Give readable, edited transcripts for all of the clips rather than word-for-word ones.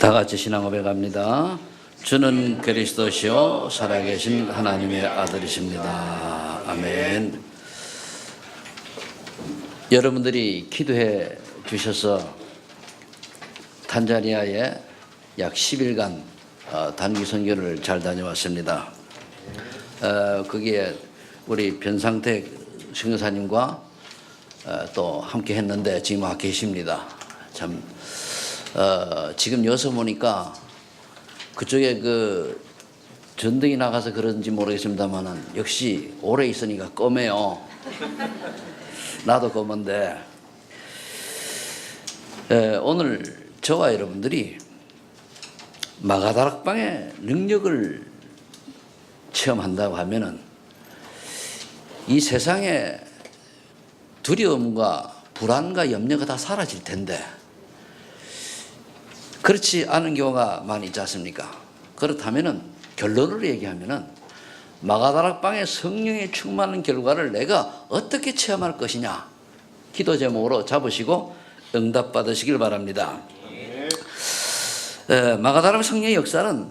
다 같이 신앙 고백합니다. 주는 그리스도시요 살아계신 하나님의 아들이십니다. 아멘. 여러분들이 기도해 주셔서 탄자니아에 약 10일간 단기 선교를 잘 다녀왔습니다. 거기에 우리 변상택 선교사님과 또 함께 했는데 지금 와 계십니다. 참 지금 여기서 보니까 그쪽에 그 전등이 나가서 그런지 모르겠습니다만은 역시 오래 있으니까 검해요. 나도 검은데 오늘 저와 여러분들이 마가다락방의 능력을 체험한다고 하면은 이 세상에 두려움과 불안과 염려가 다 사라질 텐데 그렇지 않은 경우가 많이 있지 않습니까? 그렇다면은 결론으로 얘기하면은 마가다락방의 성령의 충만한 결과를 내가 어떻게 체험할 것이냐 기도 제목으로 잡으시고 응답 받으시길 바랍니다. 마가다락 성령의 역사는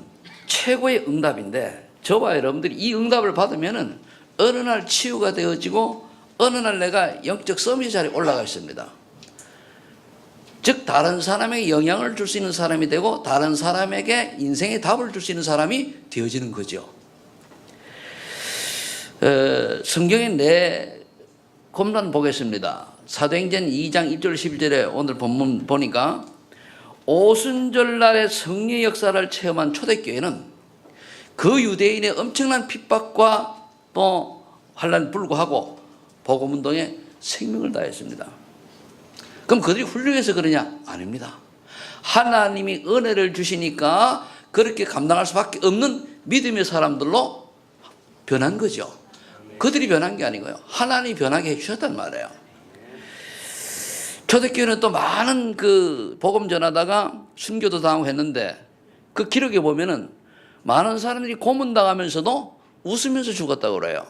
최고의 응답인데 저와 여러분들이 이 응답을 받으면은 어느 날 치유가 되어지고 어느 날 내가 영적 서밋 자리에 올라가 있습니다. 즉 다른 사람에게 영향을 줄 수 있는 사람이 되고 다른 사람에게 인생의 답을 줄 수 있는 사람이 되어지는 거죠. 성경의 네 콤란 보겠습니다. 사도행전 2장 1절 11절에 오늘 본문 보니까 오순절날의 성령의 역사를 체험한 초대교회는 그 유대인의 엄청난 핍박과 또 환난에 불구하고 복음운동에 생명을 다했습니다. 그럼 그들이 훌륭해서 그러냐? 아닙니다. 하나님이 은혜를 주시니까 그렇게 감당할 수밖에 없는 믿음의 사람들로 변한 거죠. 그들이 변한 게 아니고요. 하나님이 변하게 해주셨단 말이에요. 초대교회는 또 많은 그 복음 전하다가 순교도 당하고 했는데 그 기록에 보면은 많은 사람들이 고문당하면서도 웃으면서 죽었다고 그래요.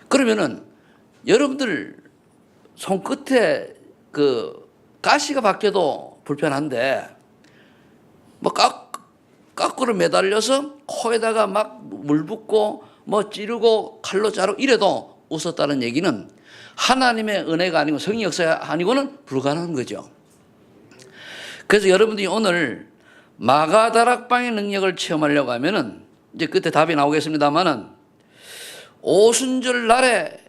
그러면은 여러분들 손끝에 그 가시가 박혀도 불편한데 뭐 까꾸로 매달려서 코에다가 막 물 붓고 뭐 찌르고 칼로 자르고 이래도 웃었다는 얘기는 하나님의 은혜가 아니고 성령 역사가 아니고는 불가능한 거죠. 그래서 여러분들이 오늘 마가다락방의 능력을 체험하려고 하면은 이제 그때 답이 나오겠습니다만은 오순절 날에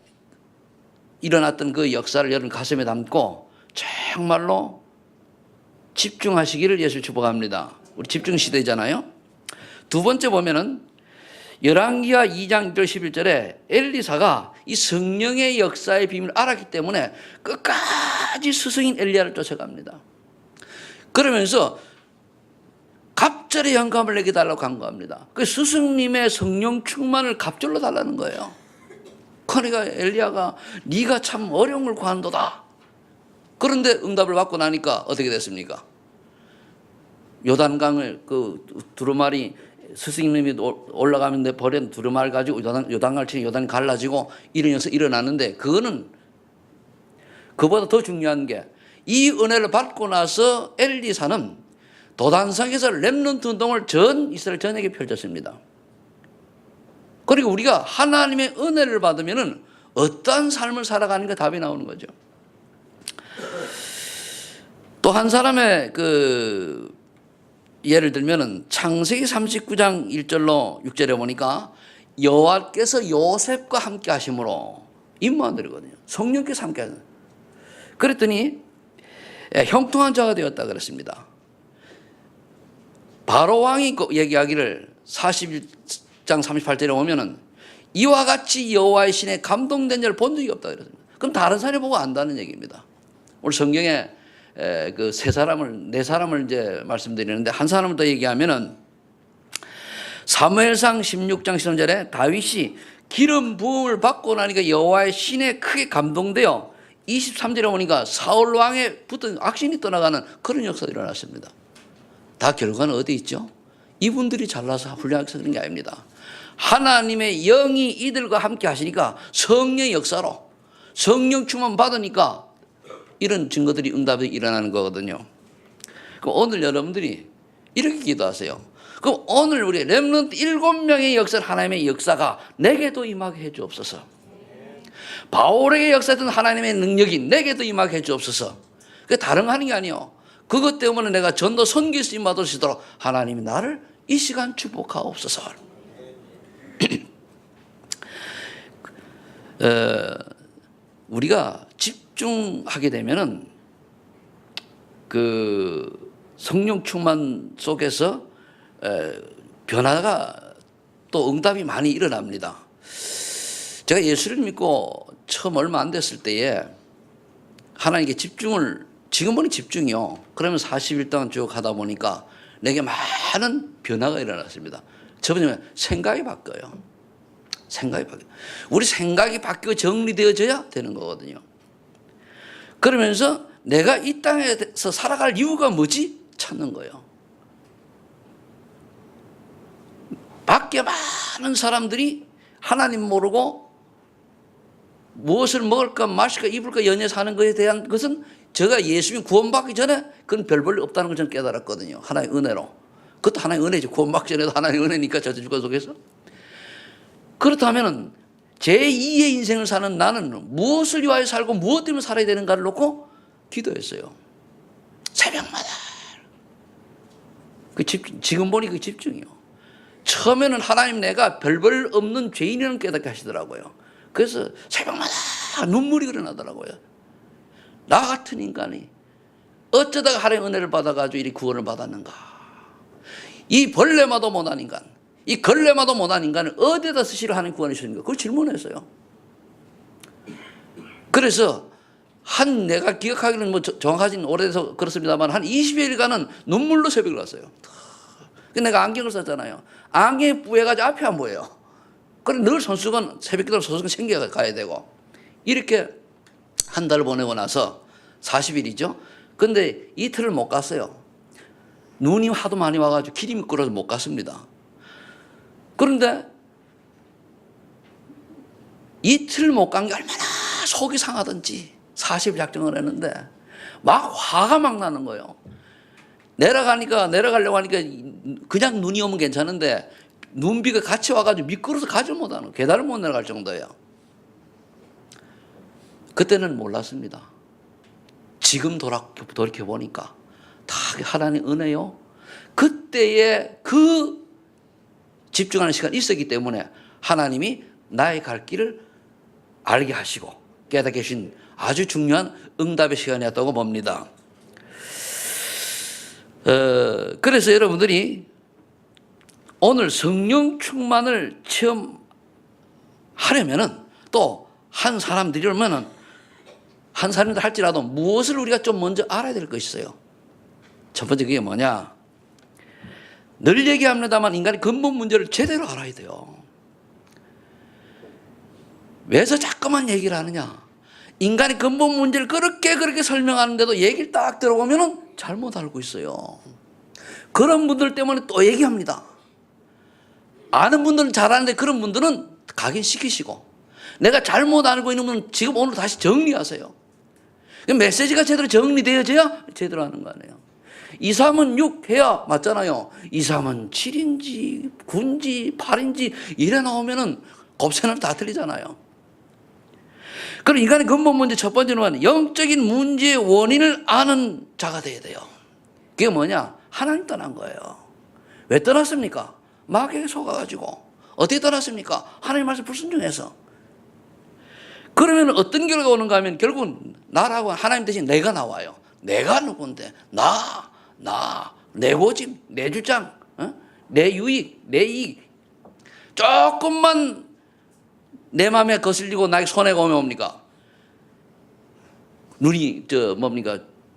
일어났던 그 역사를 여러분 가슴에 담고 정말로 집중하시기를 예수 축복합니다. 우리 집중 시대잖아요. 두 번째 보면은 열왕기하 2장 1절 11절에 엘리사가 이 성령의 역사의 비밀을 알았기 때문에 끝까지 스승인 엘리야를 쫓아갑니다. 그러면서 갑절의 영감을 내게 달라고 간구합니다. 그 스승님의 성령 충만을 갑절로 달라는 거예요. 그러니까 엘리야가 네가 참 어려운 걸 구한도다. 그런데 응답을 받고 나니까 어떻게 됐습니까? 요단강을 그 두루마리 스승님이 올라가는데 버린 두루마리를 가지고 요단강을 치니 요단이 갈라지고 이런 일이 일어났는데 그거는 그보다 더 중요한 게 이 은혜를 받고 나서 엘리사는 도단성에서 렘넌트 운동을 전 이스라엘 전역에 펼쳤습니다. 그리고 우리가 하나님의 은혜를 받으면은 어떠한 삶을 살아가는 게 답이 나오는 거죠. 또 한 사람의 그 예를 들면은 창세기 39장 1절로 6절에 보니까 여호와께서 요셉과 함께 하심으로 임무한들이거든요. 성령께서 함께 하는. 그랬더니 형통한 자가 되었다 그랬습니다. 바로 왕이 얘기하기를 41장 38절에 보면은 이와 같이 여호와의 신에 감동된 자를 본 적이 없다 그랬습니다. 그럼 다른 사람이 보고 안다는 얘기입니다. 오늘 성경에 그 네 사람을 이제 말씀드리는데 한 사람을 더 얘기하면은 사무엘상 16장 13절에 다윗이 기름 부음을 받고 나니까 여호와의 신에 크게 감동되어 23절에 보니까 사울 왕에 붙은 악신이 떠나가는 그런 역사가 일어났습니다. 다 결과는 어디 있죠? 이분들이 잘나서 훌륭해서 그런 게 아닙니다. 하나님의 영이 이들과 함께 하시니까 성령의 역사로 성령 충만 받으니까 이런 증거들이 응답이 일어나는 거거든요. 그럼 오늘 여러분들이 이렇게 기도하세요. 그럼 오늘 우리 렘넌트 7명의 역사, 하나님의 역사가 내게도 임하게 해 주옵소서. 바울에게 역사했던 하나님의 능력이 내게도 임하게 해 주옵소서. 그게 다른 거 하는 게 아니에요. 그것 때문에 내가 전도 선교할 수 있도록 하나님이 나를 이 시간 축복하옵소서. 우리가 집중하게 되면은 그 성령 충만 속에서 변화가 또 응답이 많이 일어납니다. 제가 예수를 믿고 처음 얼마 안 됐을 때에 하나님께 집중을, 지금 보니 집중이요. 그러면 40일 동안 쭉 하다 보니까 내게 많은 변화가 일어났습니다. 저번에 생각이 바뀌어요. 생각이 바뀌어요. 우리 생각이 바뀌고 정리되어져야 되는 거거든요. 그러면서 내가 이 땅에서 살아갈 이유가 뭐지? 찾는 거예요. 밖에 많은 사람들이 하나님 모르고 무엇을 먹을까 마실까 입을까 연애 사는 것에 대한 것은 제가 예수님 구원받기 전에 그건 별 볼일 없다는 걸 저는 깨달았거든요. 하나의 은혜로. 그것도 하나의 은혜죠. 구원받기 전에도 하나의 은혜니까 저주가 속에서. 그렇다면 제2의 인생을 사는 나는 무엇을 위하여 살고 무엇 때문에 살아야 되는가를 놓고 기도했어요. 새벽마다. 지금 보니 그 집중이요. 처음에는 하나님 내가 별 볼 없는 죄인이라는 깨닫게 하시더라고요. 그래서 새벽마다 눈물이 흘러나더라고요. 나 같은 인간이 어쩌다가 하나님의 은혜를 받아가지고 이리 구원을 받았는가. 이 벌레마도 못한 인간, 이 걸레마도 못한 인간을 어디에다 쓰시려 하나님 구원해 주시는가. 그걸 질문했어요. 그래서 내가 기억하기는 뭐 정확하지는 오래돼서 그렇습니다만 한 20여일간은 눈물로 새벽을 갔어요. 내가 안경을 썼잖아요. 안경이 뿌여가지고 앞이 안 보여요. 그래 늘 손수건, 새벽기도로 손수건 챙겨 가야 되고. 이렇게 한 달 보내고 나서 40일이죠. 근데 이틀을 못 갔어요. 눈이 하도 많이 와가지고 길이 미끄러워서 못 갔습니다. 그런데 이틀 못 간 게 얼마나 속이 상하든지 40일 작정을 했는데 막 화가 막 나는 거예요. 내려가려고 하니까 그냥 눈이 오면 괜찮은데 눈비가 같이 와가지고 미끄러워서 가지 못하는 거예요. 계단을 못 내려갈 정도예요. 그때는 몰랐습니다. 지금 돌이켜보니까 다 하나님의 은혜요. 그때의 그 집중하는 시간이 있었기 때문에 하나님이 나의 갈 길을 알게 하시고 깨닫게 하신 아주 중요한 응답의 시간이었다고 봅니다. 그래서 여러분들이 오늘 성령 충만을 체험하려면은 또 한 사람들이라면은 한 사람들 할지라도 무엇을 우리가 좀 먼저 알아야 될 것이 있어요. 첫 번째 그게 뭐냐? 늘 얘기합니다만 인간의 근본 문제를 제대로 알아야 돼요. 왜서 자꾸만 얘기를 하느냐? 인간의 근본 문제를 그렇게 설명하는데도 얘기를 딱 들어보면 잘못 알고 있어요. 그런 분들 때문에 또 얘기합니다. 아는 분들은 잘하는데 그런 분들은 각인시키시고 내가 잘못 알고 있는 분은 지금 오늘 다시 정리하세요. 메시지가 제대로 정리되어져야 제대로 하는 거 아니에요. 2, 3은 6 해야 맞잖아요. 2, 3은 7인지 9인지 8인지 이래 나오면은 곱셈을 다 틀리잖아요. 그럼 인간의 근본 문제 첫 번째는 영적인 문제의 원인을 아는 자가 돼야 돼요. 그게 뭐냐? 하나님 떠난 거예요. 왜 떠났습니까? 마귀에게 속아가지고. 어떻게 떠났습니까? 하나님 말씀 불순종해서. 그러면 어떤 결과가 오는가 하면 결국은 나라고 하나님 대신 내가 나와요. 내가 누군데? 내 고집, 내 주장, 내 유익, 내 이익. 조금만 내 마음에 거슬리고 나에게 손해가 오면 뭡니까? 눈이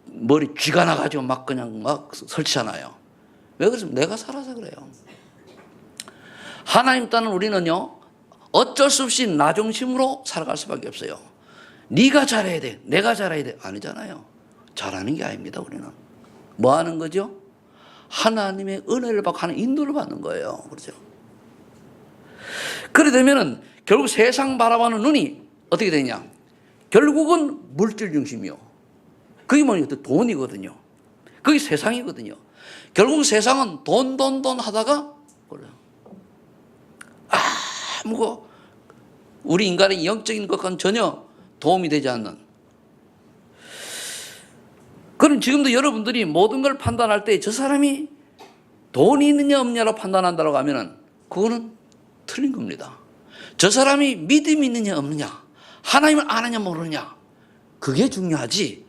머리 쥐가 나가지고 막 그냥 막 설치잖아요. 왜 그렇습니까? 내가 살아서 그래요. 하나님 따는 우리는요 어쩔 수 없이 나 중심으로 살아갈 수밖에 없어요. 네가 잘해야 돼, 내가 잘해야 돼 아니잖아요. 잘하는 게 아닙니다. 우리는 뭐 하는 거죠? 하나님의 은혜를 받고 하는 인도를 받는 거예요. 그렇죠? 그래 되면은 결국 세상 바라보는 눈이 어떻게 되냐? 결국은 물질 중심이요. 그게 뭐냐? 돈이거든요. 그게 세상이거든요. 결국 세상은 돈 하다가 그래요. 아무 우리 인간의 영적인 것과는 전혀 도움이 되지 않는. 그럼 지금도 여러분들이 모든 걸 판단할 때 저 사람이 돈이 있느냐 없느냐로 판단한다고 하면은 그거는 틀린 겁니다. 저 사람이 믿음이 있느냐 없느냐, 하나님을 아느냐 모르느냐, 그게 중요하지.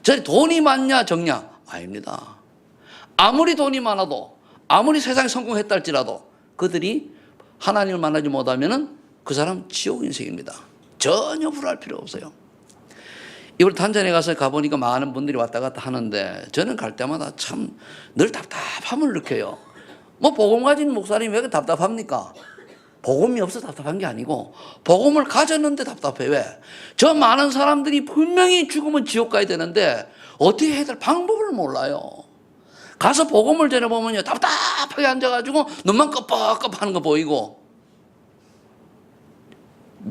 저 돈이 많냐 적냐 아닙니다. 아무리 돈이 많아도, 아무리 세상에 성공했다 할지라도 그들이 하나님을 만나지 못하면은 그 사람 지옥 인생입니다. 전혀 불안할 필요 없어요. 이번 단전에 가보니까 많은 분들이 왔다 갔다 하는데 저는 갈 때마다 참 늘 답답함을 느껴요. 뭐 복음 가진 목사님이 왜 답답합니까? 복음이 없어서 답답한 게 아니고 복음을 가졌는데 답답해. 왜? 저 많은 사람들이 분명히 죽으면 지옥 가야 되는데 어떻게 해야 될 방법을 몰라요. 가서 복음을 전해보면요 답답하게 앉아가지고 눈만 껌뻑껌뻑 하는 거 보이고,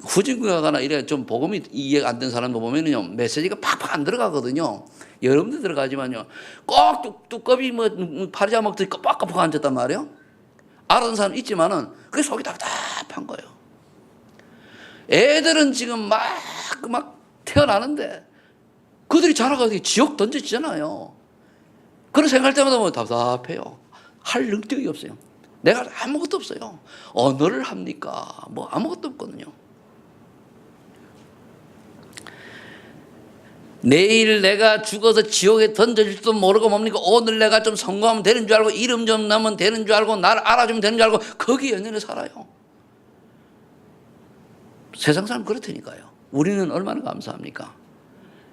후진국에 가나 이래 좀 복음이 이해 안 된 사람도 보면은요 메시지가 팍팍 안 들어가거든요. 여러분들 들어가지만요 꼭 뚜껑이 뭐 파리자 먹듯이 껌뻑껌뻑 앉았단 말이에요. 알아듣는 사람 있지만은 그게 속이 답답한 거예요. 애들은 지금 막 태어나는데 그들이 자라가서 지옥 던져지잖아요. 그런 생각할 때마다 뭐 답답해요. 할 능력이 없어요. 내가 아무것도 없어요. 언어를 합니까? 뭐 아무것도 없거든요. 내일 내가 죽어서 지옥에 던져질지도 모르고 뭡니까? 오늘 내가 좀 성공하면 되는 줄 알고, 이름 좀 나면 되는 줄 알고, 나를 알아주면 되는 줄 알고 거기에 연연해 살아요. 세상 사람 그렇다니까요. 우리는 얼마나 감사합니까?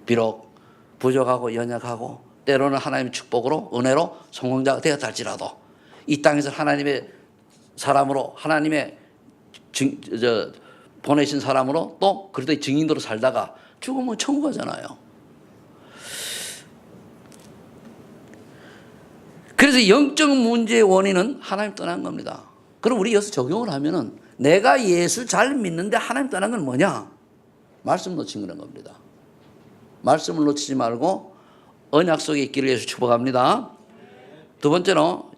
비록 부족하고 연약하고 때로는 하나님의 축복으로 은혜로 성공자가 되었다 할지라도 이 땅에서 하나님의 사람으로, 하나님의 보내신 사람으로 또 그리스도의 증인으로 살다가 죽으면 천국 가잖아요. 그래서 영적 문제의 원인은 하나님 떠난 겁니다. 그럼 우리 여기서 적용을 하면은 내가 예수 잘 믿는데 하나님 떠난 건 뭐냐? 말씀 놓친 그런 겁니다. 말씀을 놓치지 말고 언약 속에 있기를 예수 축복합니다. 두 번째로,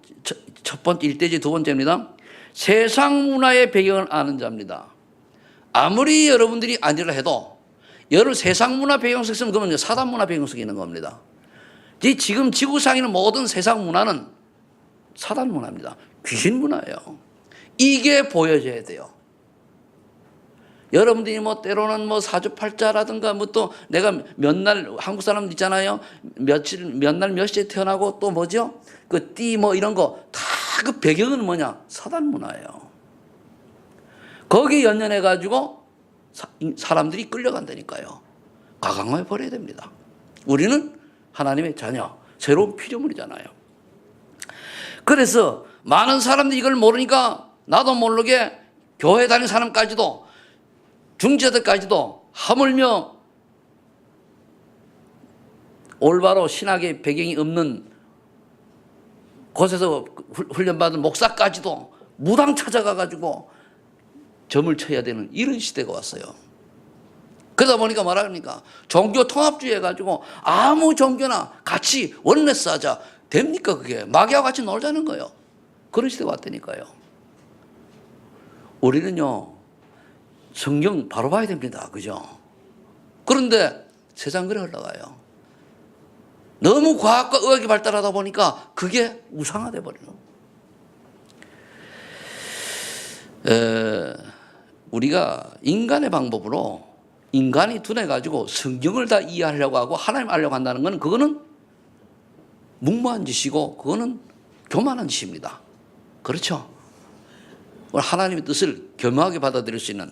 첫 번째 1대지 두 번째입니다. 세상 문화의 배경을 아는 자입니다. 아무리 여러분들이 아니라 해도 여러분 세상 문화 배경 속에 있으면 그러면 사단 문화 배경 속에 있는 겁니다. 지금 지구상에 있는 모든 세상 문화는 사단 문화입니다. 귀신 문화예요. 이게 보여져야 돼요. 여러분들이 뭐 때로는 뭐 사주팔자라든가 뭐 또 내가 몇 날 한국 사람 있잖아요. 며칠 몇 날 몇 시에 태어나고 또 뭐죠? 그 띠 뭐 이런 거 다 그 배경은 뭐냐? 사단 문화예요. 거기에 연연해 가지고 사람들이 끌려간다니까요. 가강하게 버려야 됩니다. 우리는 하나님의 자녀, 새로운 피조물이잖아요. 그래서 많은 사람들이 이걸 모르니까 나도 모르게 교회 다니는 사람까지도 중재들까지도 하물며 올바로 신학의 배경이 없는 곳에서 훈련받은 목사까지도 무당 찾아가가지고 점을 쳐야 되는 이런 시대가 왔어요. 그러다 보니까 뭐랍니까? 종교 통합주의 해가지고 아무 종교나 같이 원네스 하자. 됩니까 그게? 마귀와 같이 놀자는 거예요. 그런 시대가 왔다니까요. 우리는요 성경 바로 봐야 됩니다. 그죠? 그런데 세상 그래 흘러가요. 너무 과학과 의학이 발달하다 보니까 그게 우상화돼 버리는 거예요. 우리가 인간의 방법으로 인간이 둔해가지고 성경을 다 이해하려고 하고 하나님 알려고 한다는 건 그거는 무모한 짓이고 그거는 교만한 짓입니다. 그렇죠? 하나님의 뜻을 겸허하게 받아들일 수 있는.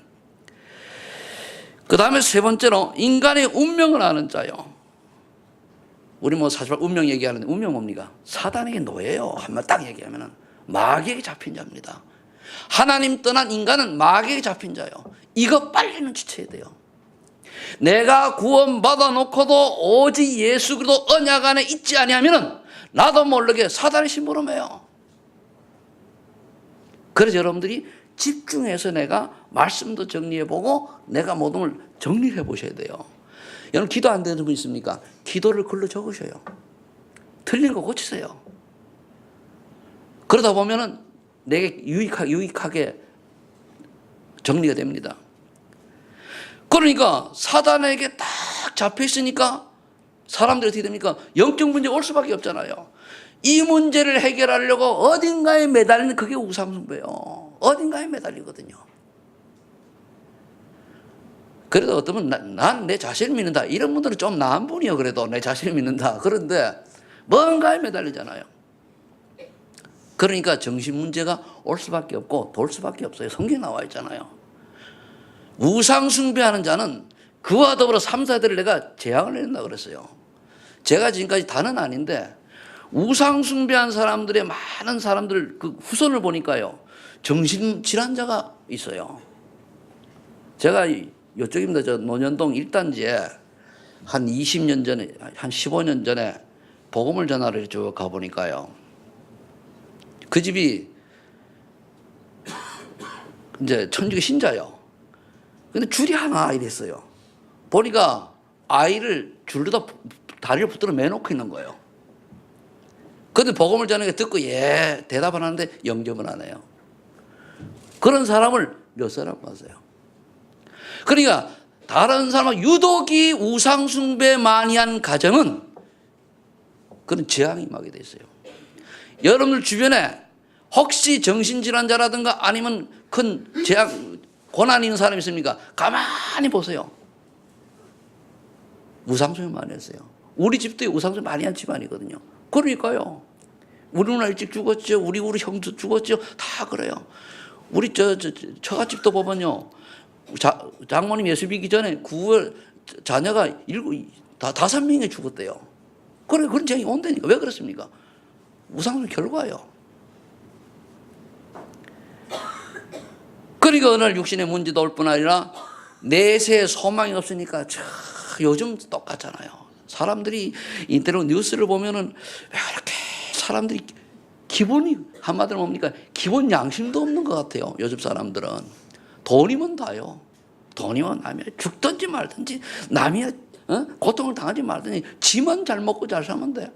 그 다음에 세 번째로 인간의 운명을 아는 자요. 우리 뭐 사실 운명 얘기하는데 운명 뭡니까? 사단에게 노예요. 한번 딱 얘기하면은 마귀에게 잡힌 자입니다. 하나님 떠난 인간은 마귀에게 잡힌 자요. 이거 빨리 눈치채야 돼요. 내가 구원받아 놓고도 오직 예수 그리스도 언약 안에 있지 아니하면은 나도 모르게 사단의 심부름해요. 그래서 여러분들이 집중해서 내가 말씀도 정리해보고 내가 모든 걸 정리해 보셔야 돼요. 여러분 기도 안 되는 분 있습니까? 기도를 글로 적으셔요. 틀린 거 고치세요. 그러다 보면은 내게 유익하게 정리가 됩니다. 그러니까 사단에게 딱 잡혀 있으니까 사람들이 어떻게 됩니까? 영적 문제가 올 수밖에 없잖아요. 이 문제를 해결하려고 어딘가에 매달리는 그게 우상숭배예요. 어딘가에 매달리거든요. 그래도 어떤 분은 난 내 자신을 믿는다. 이런 분들은 좀 나은 분이요. 그래도 내 자신을 믿는다. 그런데 뭔가에 매달리잖아요. 그러니까 정신 문제가 올 수밖에 없고 돌 수밖에 없어요. 성경에 나와 있잖아요. 우상 숭배하는 자는 그와 더불어 3, 4대를 내가 재앙을 내린다 그랬어요. 제가 지금까지 다는 아닌데 우상 숭배한 사람들의 많은 사람들 그 후손을 보니까요. 정신질환자가 있어요. 제가 이쪽입니다. 저 논현동 1단지에 한 20년 전에 한 15년 전에 복음을 전하러 쭉 가보니까요. 그 집이 이제 천주교 신자요. 근데 줄이 하나 이랬어요. 보니까 아이를 줄로다 다리를 붙들어 매놓고 있는 거예요. 근데 복음을 전하게 듣고 예 대답을 하는데 영접은 안 해요. 그런 사람을 몇 사람 봤어요. 그러니까 다른 사람은 유독이 우상숭배 많이 한 가정은 그런 재앙이 임하게 돼 있어요. 여러분들 주변에 혹시 정신질환자라든가 아니면 큰 재앙, 고난 있는 사람이 있습니까? 가만히 보세요. 우상숭배 많이 했어요. 우리 집도 우상숭배 많이 한 집안이거든요. 그러니까요. 우리 누나 일찍 죽었죠. 우리 형도 죽었죠. 다 그래요. 우리 처갓집도 보면요. 장모님 예수 믿기 전에 9월 자녀가 5명이 죽었대요. 그런 재앙이 온다니까. 왜 그렇습니까? 우상숭배 결과예요. 그러니까 어느 날 육신의 문제도 올 뿐 아니라 내세에 소망이 없으니까 요즘 똑같잖아요. 사람들이 인터넷 뉴스를 보면은 왜 이렇게 사람들이 기본이 한마디로 뭡니까? 기본 양심도 없는 것 같아요. 요즘 사람들은 돈이면 다요. 돈이면 남이 죽든지 말든지 남이 고통을 당하지 말든지 지만 잘 먹고 잘 사면 돼.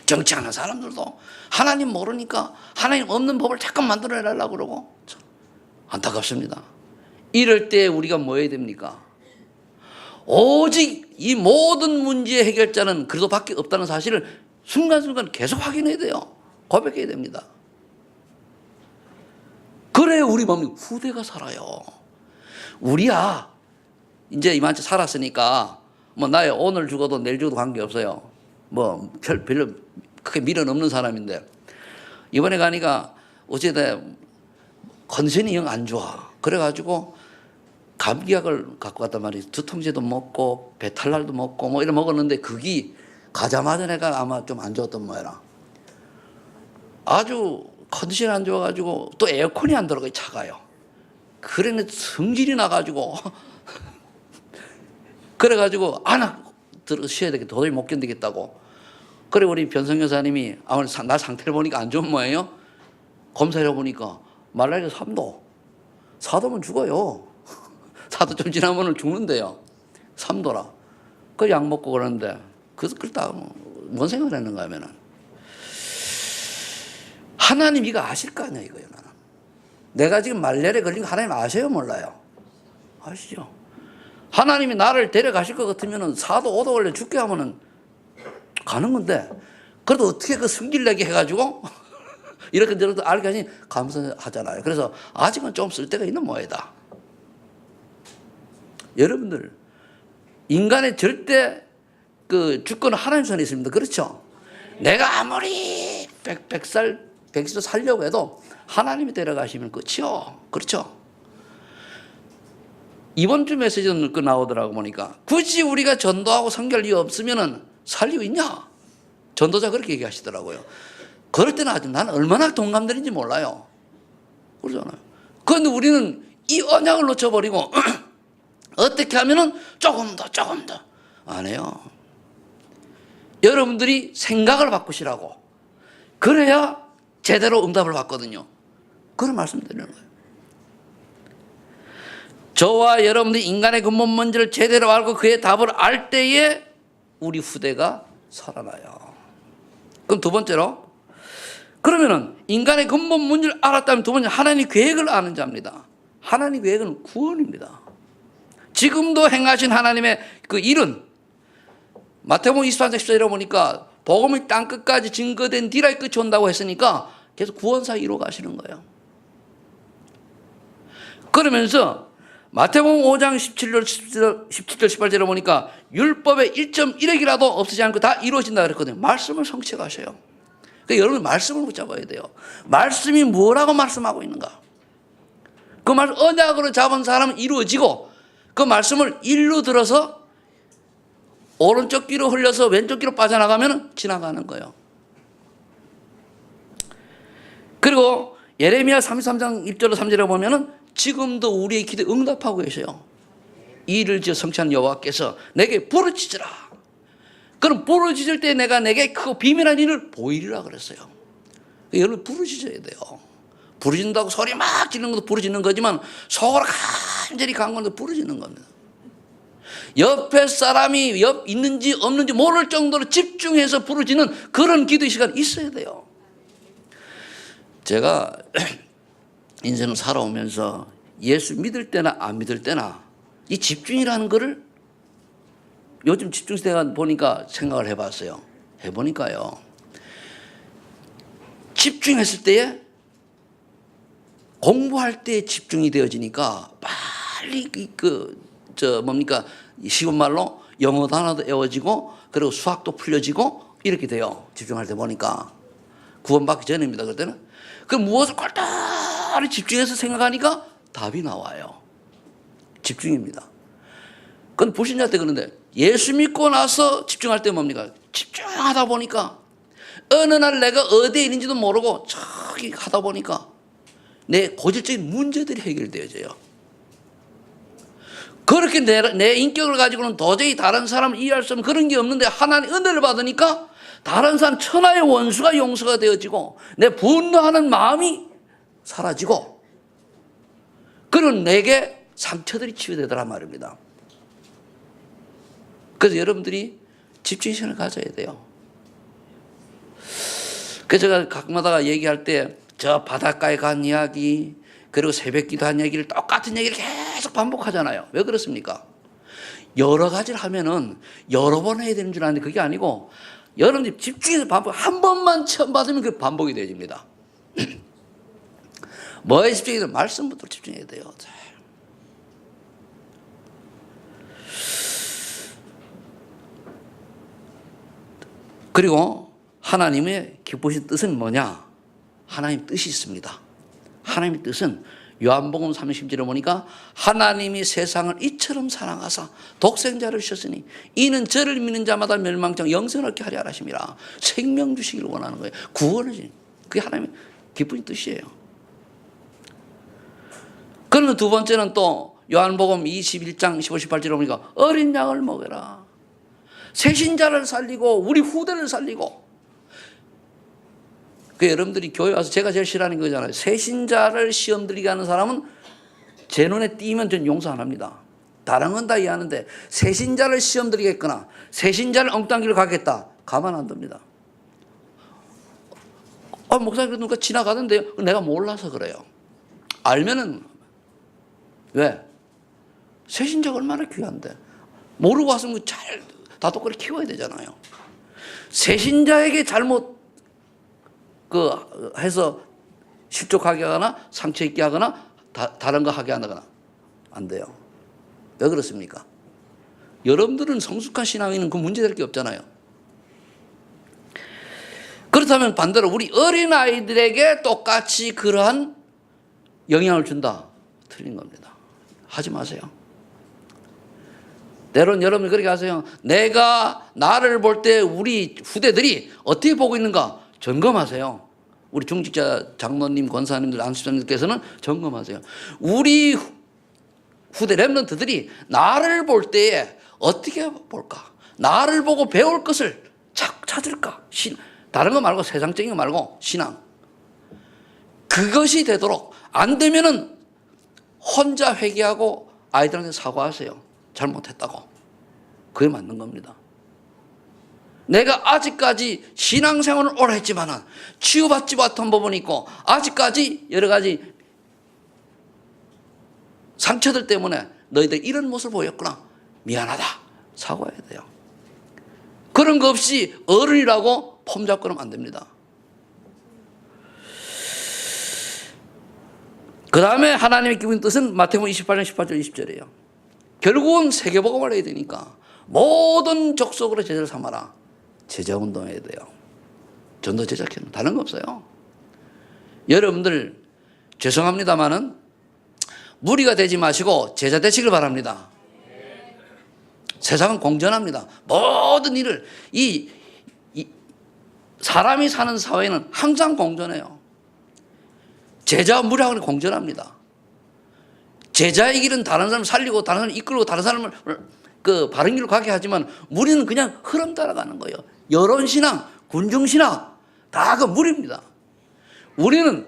정치하는 사람들도 하나님 모르니까 하나님 없는 법을 자꾸 만들어내려고 그러고 안타깝습니다. 이럴 때 우리가 뭐 해야 됩니까? 오직 이 모든 문제의 해결자는 그리스도밖에 없다는 사실을 순간순간 계속 확인해야 돼요. 고백해야 됩니다. 그래야 우리 마음이 후대가 살아요. 우리야 이제 이만치 살았으니까 뭐 나의 오늘 죽어도 내일 죽어도 관계없어요. 뭐 별로 크게 미련 없는 사람인데 이번에 가니까 어쨌든 컨디션이 영 안 좋아. 그래가지고 감기약을 갖고 갔단 말이에요. 두통제도 먹고 배탈날도 먹고 뭐 이런 먹었는데 그게 가자마자 내가 아마 좀 안 좋았던 모양이라 아주 컨디션이 안 좋아가지고 또 에어컨이 안 들어가요. 차가요. 그래는 성질이 나가지고 그래가지고 나 쉬어야 되겠다. 도저히 못 견디겠다고. 그래 우리 변성 여사님이 아무래도 나 상태를 보니까 안 좋은 모양이에요. 검사해 보니까 말라리아 3도. 4도면 죽어요. 4도 좀 지나면 죽는데요. 3도라. 그 약 먹고 그러는데 그렇다 뭔 생각을 했는가 하면은 하나님 이거 아실 거 아니야 이거요. 나는. 내가 지금 말레리아에 걸린 거 하나님 아세요 몰라요? 아시죠? 하나님이 나를 데려가실 것 같으면 4도 5도 걸려 죽게 하면은 가는 건데 그래도 어떻게 그 승질내게 해가지고 이렇게 저렇게 알게 하니 감사하잖아요. 그래서 아직은 좀 쓸 데가 있는 모양이다. 여러분들 인간의 절대 그 주권은 하나님 손에 있습니다. 그렇죠? 내가 아무리 100살 살려고 해도 하나님이 데려가시면 끝이요. 그렇죠? 이번 주 메시지는 그 나오더라고 보니까 굳이 우리가 전도하고 선교할 이유 없으면은 살 이유 있냐? 전도자 그렇게 얘기하시더라고요. 그럴 때는 아주 나는 얼마나 동감되는지 몰라요. 그러잖아요. 그런데 우리는 이 언약을 놓쳐버리고 어떻게 하면은 조금 더 안 해요. 여러분들이 생각을 바꾸시라고. 그래야 제대로 응답을 받거든요. 그런 말씀 드리는 거예요. 저와 여러분들이 인간의 근본 문제를 제대로 알고 그의 답을 알 때에 우리 후대가 살아나요. 그럼 두 번째로 그러면은 인간의 근본 문제를 알았다면 두 번째 하나님의 계획을 아는 자입니다. 하나님의 계획은 구원입니다. 지금도 행하신 하나님의 그 일은 마태복음 24장 14절에 보니까 복음이 땅끝까지 증거된 뒤라 끝이 온다고 했으니까 계속 구원사 이루어 가시는 거예요. 그러면서 마태복음 5장 17절 18절에 보니까 율법의 1.1핵이라도 없어지지 않고 다 이루어진다 그랬거든요. 말씀을 성취해 가셔요. 그러니까 여러분 말씀을 붙잡아야 돼요. 말씀이 뭐라고 말씀하고 있는가? 그 말 언약으로 잡은 사람은 이루어지고 그 말씀을 일로 들어서 오른쪽 귀로 흘려서 왼쪽 귀로 빠져나가면 지나가는 거예요. 그리고 예레미야 33장 1절로 3절에 보면은 지금도 우리의 기도에 응답하고 계셔요. 이 일을 지어 성취한 여호와께서 내게 부르짖으라. 그럼 부르짖을 때 내가 내게 그 비밀한 일을 보이리라 그랬어요. 여러분 부르짖어야 돼요. 부르짖는다고 소리 막 지르는 것도 부르짖는 거지만 속으로 간절히 간 건도 부르짖는 겁니다. 옆에 사람이 있는지 없는지 모를 정도로 집중해서 부르짖는 그런 기도의 시간이 있어야 돼요. 제가 인생을 살아오면서 예수 믿을 때나 안 믿을 때나 이 집중이라는 거를 요즘 집중시대가 보니까 생각을 해봤어요. 해보니까요. 집중했을 때에 공부할 때 집중이 되어지니까 빨리 쉬운 말로 영어 단어도 외워지고 그리고 수학도 풀려지고 이렇게 돼요. 집중할 때 보니까. 구원받기 전입니다. 그럴 때는. 그 무엇을 꼴따리 집중해서 생각하니까 답이 나와요. 집중입니다. 그건 불신자 때 그런데 예수 믿고 나서 집중할 때 뭡니까? 집중하다 보니까 어느 날 내가 어디에 있는지도 모르고 저기 하다 보니까 내 고질적인 문제들이 해결되어져요. 그렇게 내 인격을 가지고는 도저히 다른 사람을 이해할 수 없는 그런 게 없는데 하나님 은혜를 받으니까 다른 사람 천하의 원수가 용서가 되어지고 내 분노하는 마음이 사라지고 그리고 내게 상처들이 치유되더란 말입니다. 그래서 여러분들이 집중 시간을 가져야 돼요. 그래서 제가 가끔마다 얘기할 때 저 바닷가에 간 이야기 그리고 새벽 기도한 얘기를 똑같은 얘기를 계속 반복하잖아요. 왜 그렇습니까? 여러 가지를 하면은 여러 번 해야 되는 줄 아는데 그게 아니고 여러분들이 집중해서 반복 한 번만 처음 받으면 그 반복이 되어집니다. 뭐에 집중해야 돼요? 말씀부터 집중해야 돼요. 그리고 하나님의 기쁘신 뜻은 뭐냐? 하나님 뜻이 있습니다. 하나님의 뜻은 요한복음 30절에 보니까 하나님이 세상을 이처럼 사랑하사 독생자를 주셨으니 이는 저를 믿는 자마다 멸망치 않고 영생을 얻게 하려 하심이라. 생명 주시기를 원하는 거예요. 구원을 주는 그게 하나님의 기쁘신 뜻이에요. 그러면 두 번째는 또 요한복음 21장 15, 18절에 보니까 어린 양을 먹여라. 새신자를 살리고 우리 후대를 살리고 그 여러분들이 교회 와서 제가 제일 싫어하는 거잖아요. 새신자를 시험 들리게 하는 사람은 제 눈에 띄면 전 용서 안 합니다. 다른 건 다 이해하는데 새신자를 시험 들리겠거나 새신자를 엉뚱한 길을 가겠다. 가만 안 둡니다. 목사님 누가 지나가던데요. 내가 몰라서 그래요. 알면은 왜? 새신자가 얼마나 귀한데. 모르고 왔으면 잘 다독거리 키워야 되잖아요. 새신자에게 잘못 해서 실족하게 하거나 상처 있게 하거나 다른 거 하게 하거나 안 돼요. 왜 그렇습니까? 여러분들은 성숙한 신앙인은 그 문제될 게 없잖아요. 그렇다면 반대로 우리 어린아이들에게 똑같이 그러한 영향을 준다. 틀린 겁니다. 하지 마세요. 때론 여러분이 그렇게 하세요. 내가 나를 볼 때 우리 후대들이 어떻게 보고 있는가 점검하세요. 우리 중직자 장로님, 권사님들, 안수장님께서는 점검하세요. 우리 후대 렘넌트들이 나를 볼 때에 어떻게 볼까? 나를 보고 배울 것을 찾을까? 다른 거 말고 세상적인 거 말고 신앙. 그것이 되도록 안 되면은 혼자 회개하고 아이들한테 사과하세요. 잘못했다고. 그게 맞는 겁니다. 내가 아직까지 신앙생활을 오래 했지만은 치유받지 못한 부분이 있고 아직까지 여러 가지 상처들 때문에 너희들 이런 모습을 보였구나. 미안하다. 사과해야 돼요. 그런 거 없이 어른이라고 폼 잡고 그러면 안 됩니다. 그 다음에 하나님의 기쁜 뜻은 마태복음 28장 18절 20절이에요. 결국은 세계복음을 해야 되니까 모든 족속으로 제자를 삼아라. 제자운동 해야 돼요. 전도 제자키는 다른 거 없어요. 여러분들 죄송합니다마는 무리가 되지 마시고 제자 되시길 바랍니다. 세상은 공정합니다. 모든 일을 이 사람이 사는 사회는 항상 공정해요. 제자와 무리하고는 공정합니다. 제자의 길은 다른 사람을 살리고 다른 사람을 이끌고 다른 사람을 그 바른 길로 가게 하지만 무리는 그냥 흐름 따라가는 거예요. 여론신앙, 군중신앙 다 그 무리입니다. 우리는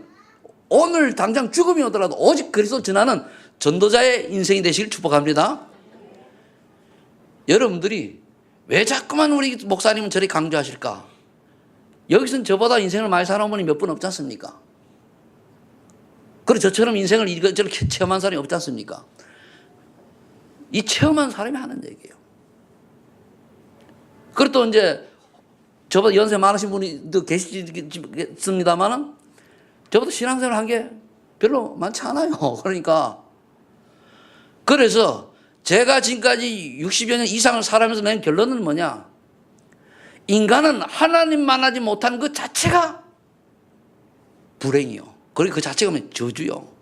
오늘 당장 죽음이 오더라도 오직 그리스도 전하는 전도자의 인생이 되시길 축복합니다. 여러분들이 왜 자꾸만 우리 목사님은 저리 강조하실까? 여기서는 저보다 인생을 많이 살아온 분이 몇 분 없지 않습니까? 그리고 저처럼 인생을 이렇게 체험한 사람이 없지 않습니까? 이 체험한 사람이 하는 얘기예요. 그리고 또 이제 저보다 연세 많으신 분이 계시겠습니다만은 저보다 신앙생활 한 게 별로 많지 않아요. 그러니까 그래서 제가 지금까지 60여 년 이상을 살아면서 낸 결론은 뭐냐? 인간은 하나님 만나지 못한 그 자체가 불행이요. 그리고 그 자체가 저주요.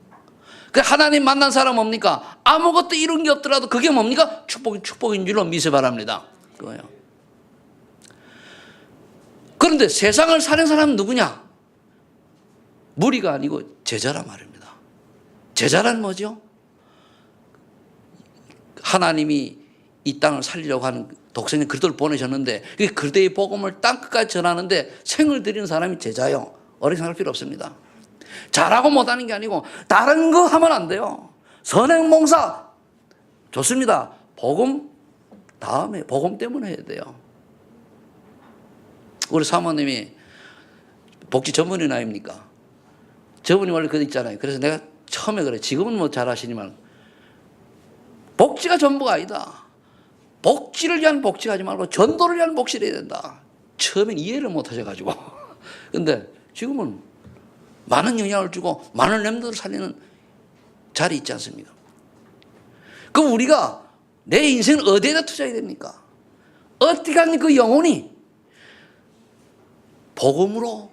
그 하나님 만난 사람 뭡니까? 아무것도 이룬 게 없더라도 그게 뭡니까? 축복인 줄로 믿으시 바랍니다. 그거요. 그런데 세상을 사는 사람은 누구냐? 무리가 아니고 제자란 말입니다. 제자란 뭐죠? 하나님이 이 땅을 살리려고 하는 독생의 그리스도를 보내셨는데 그 그리스도의 복음을 땅끝까지 전하는데 생을 들이는 사람이 제자요. 어렵게 생각할 필요 없습니다. 잘하고 못하는 게 아니고 다른 거 하면 안 돼요. 선행봉사 좋습니다. 복음 다음에 복음 때문에 해야 돼요. 우리 사모님이 복지 전문인 아닙니까? 저분이 원래 그거 있잖아요. 그래서 내가 처음에 그래. 지금은 뭐 잘하시지만 복지가 전부가 아니다. 복지를 위한 복지가 하지 말고 전도를 위한 복지를 해야 된다. 처음엔 이해를 못 하셔가지고. 근데 지금은 많은 영향을 주고 많은 렘들을 살리는 자리 있지 않습니까? 그럼 우리가 내 인생을 어디에다 투자해야 됩니까? 어떻게 하면 그 영혼이 복음으로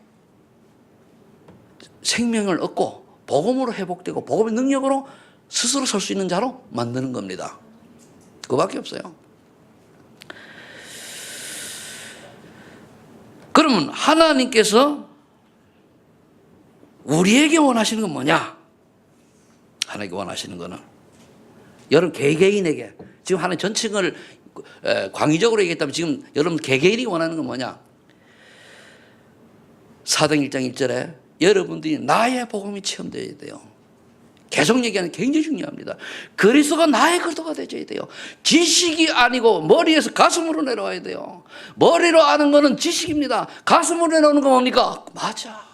생명을 얻고 복음으로 회복되고 복음의 능력으로 스스로 설 수 있는 자로 만드는 겁니다. 그거밖에 없어요. 그러면 하나님께서 우리에게 원하시는 건 뭐냐? 하나님께 원하시는 거는 여러분 개개인에게 지금 하나님 전층을 광의적으로 얘기했다면 지금 여러분 개개인이 원하는 건 뭐냐? 사도행 1장 1절에 여러분들이 나의 복음이 체험되어야 돼요. 계속 얘기하는 게 굉장히 중요합니다. 그리스도가 나의 그리스도가 되어야 돼요. 지식이 아니고 머리에서 가슴으로 내려와야 돼요. 머리로 아는 거는 지식입니다. 가슴으로 내려오는 건 뭡니까? 맞아.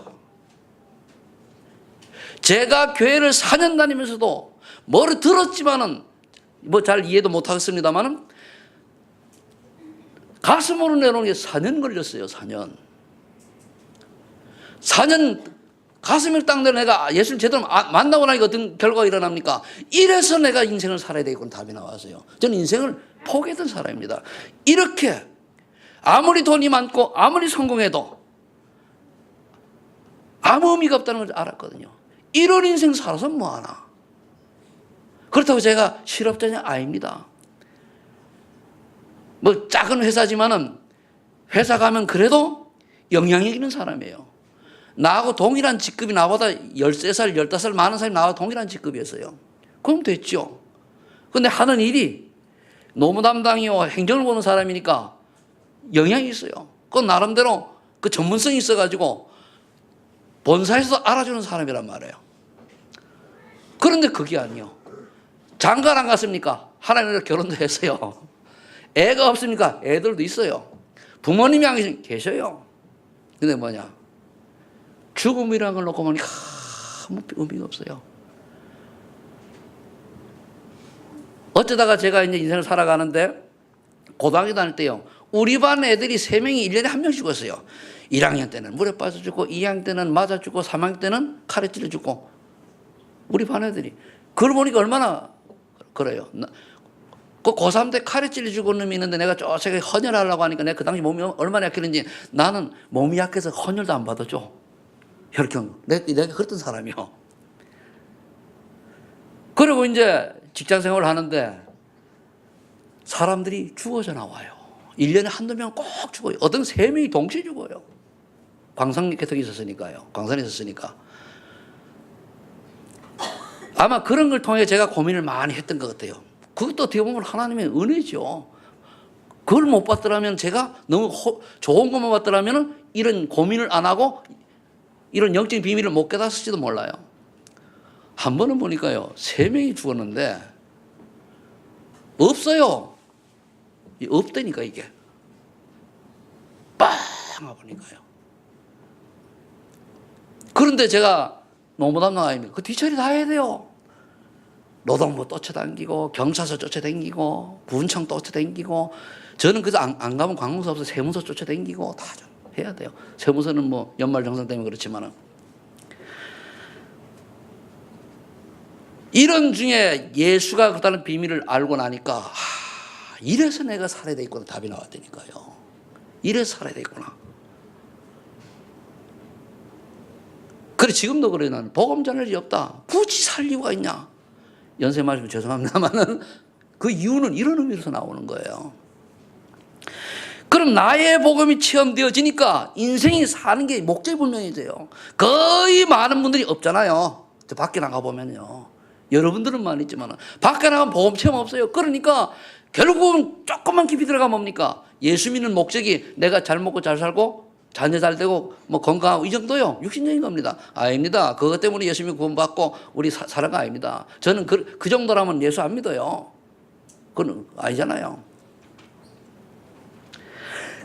제가 교회를 4년 다니면서도 뭐를 들었지만은 뭐 잘 이해도 못하겠습니다만은 가슴으로 내려오는 게 4년 걸렸어요. 4년 가슴을 딱 내려 내가 예수를 제대로 만나고 나니까 어떤 결과가 일어납니까? 이래서 내가 인생을 살아야 되겠구나 답이 나왔어요. 저는 인생을 포기했던 사람입니다. 이렇게 아무리 돈이 많고 아무리 성공해도 아무 의미가 없다는 걸 알았거든요. 이런 인생 살아서 뭐하나? 그렇다고 제가 실업자냐? 아닙니다. 뭐 작은 회사지만은 회사 가면 그래도 영향력 있는 사람이에요. 나하고 동일한 직급이 나보다 13살, 15살 많은 사람이 나와 동일한 직급이었어요. 그럼 됐죠. 근데 하는 일이 노무 담당이요, 행정을 보는 사람이니까 영향이 있어요. 그건 나름대로 그 전문성이 있어가지고 본사에서도 알아주는 사람이란 말이에요. 그런데 그게 아니요. 장가를 안 갔습니까? 하나님과 결혼도 했어요. 애가 없습니까? 애들도 있어요. 부모님이 안 계셔요. 근데 뭐냐? 죽음이라는 걸 놓고 보니까 아무 의미가 없어요. 어쩌다가 제가 이제 인생을 살아가는데 고등학교 다닐 때요. 우리 반 애들이 3명이 1년에 1명 죽었어요. 1학년 때는 물에 빠져 죽고 2학년 때는 맞아 죽고 3학년 때는 칼에 찔러 죽고. 우리 반 애들이. 그걸 보니까 얼마나 그래요. 그 고3 때 칼에 찔러 죽은 놈이 있는데 내가 저쪽에 헌혈하려고 하니까 내가 그 당시 몸이 얼마나 약했는지 나는 몸이 약해서 헌혈도 안 받아줘. 혈경. 내가 그랬던 사람이요. 그리고 이제 직장 생활을 하는데 사람들이 죽어져 나와요. 1년에 한두 명 꼭 죽어요. 어떤 3명이 동시에 죽어요. 광산 개통이 있었으니까요. 광산에 있었으니까. 아마 그런 걸 통해 제가 고민을 많이 했던 것 같아요. 그것도 어떻게 보면 하나님의 은혜죠. 그걸 못 봤더라면 제가 너무 좋은 것만 봤더라면 이런 고민을 안 하고 이런 영적인 비밀을 못 깨닫을지도 몰라요. 한 번은 보니까요. 3명이 죽었는데 없어요. 없다니까 이게. 빵 하고 보니까요. 그런데 제가 노무 담당 아닙니까? 그 뒤처리 다 해야 돼요. 노동부 쫓아다니고 경찰서 쫓아다니고 군청 쫓아다니고 저는 그래서 안 가면 관공서 없어 세무서 쫓아다니고 다 해야 돼요. 세무서는 뭐 연말 정산 때문에 그렇지만은 이런 중에 예수가 그렇다는 비밀을 알고 나니까 이래서 내가 살아야 되겠구나 답이 나왔다니까요. 이래서 살아야 되겠구나. 그래 지금도 그래. 나는 복음 전할 일이 없다. 굳이 살 이유가 있냐. 연세 말씀 죄송합니다만은 그 이유는 이런 의미로서 나오는 거예요. 그럼 나의 복음이 체험되어지니까 인생이 사는 게 목적이 분명해져요. 거의 많은 분들이 없잖아요. 저 밖에 나가보면요. 여러분들은 많이 있지만 밖에 나가면 복음 체험 없어요. 그러니까 결국은 조금만 깊이 들어가면 뭡니까? 예수 믿는 목적이 내가 잘 먹고 잘 살고 자녀 잘 되고 뭐 건강하고 이 정도요. 육신적인 겁니다. 아닙니다. 그것 때문에 예수 믿고 구원받고 우리 살아가 아닙니다. 저는 그 정도라면 예수 안 믿어요. 그건 아니잖아요.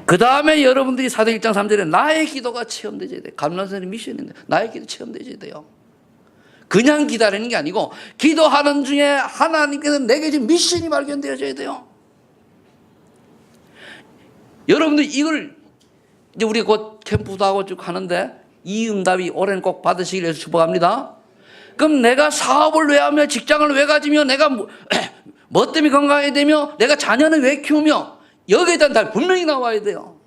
그 다음에 여러분들이 사도행 1장 3절에 나의 기도가 체험되어야 돼요. 감람선의 미션인데 나의 기도 체험되어야 돼요. 그냥 기다리는 게 아니고 기도하는 중에 하나님께서 내게 준 미션이 발견되어져야 돼요. 여러분들 이걸 이제 우리 곧 캠프도 하고 쭉 하는데 이 응답이 올해는 꼭 받으시길 위해서 축복합니다. 그럼 내가 사업을 왜 하며 직장을 왜 가지며 내가 뭐 때문에 건강해야 되며 내가 자녀는 왜 키우며 여기에 대한 답이 분명히 나와야 돼요.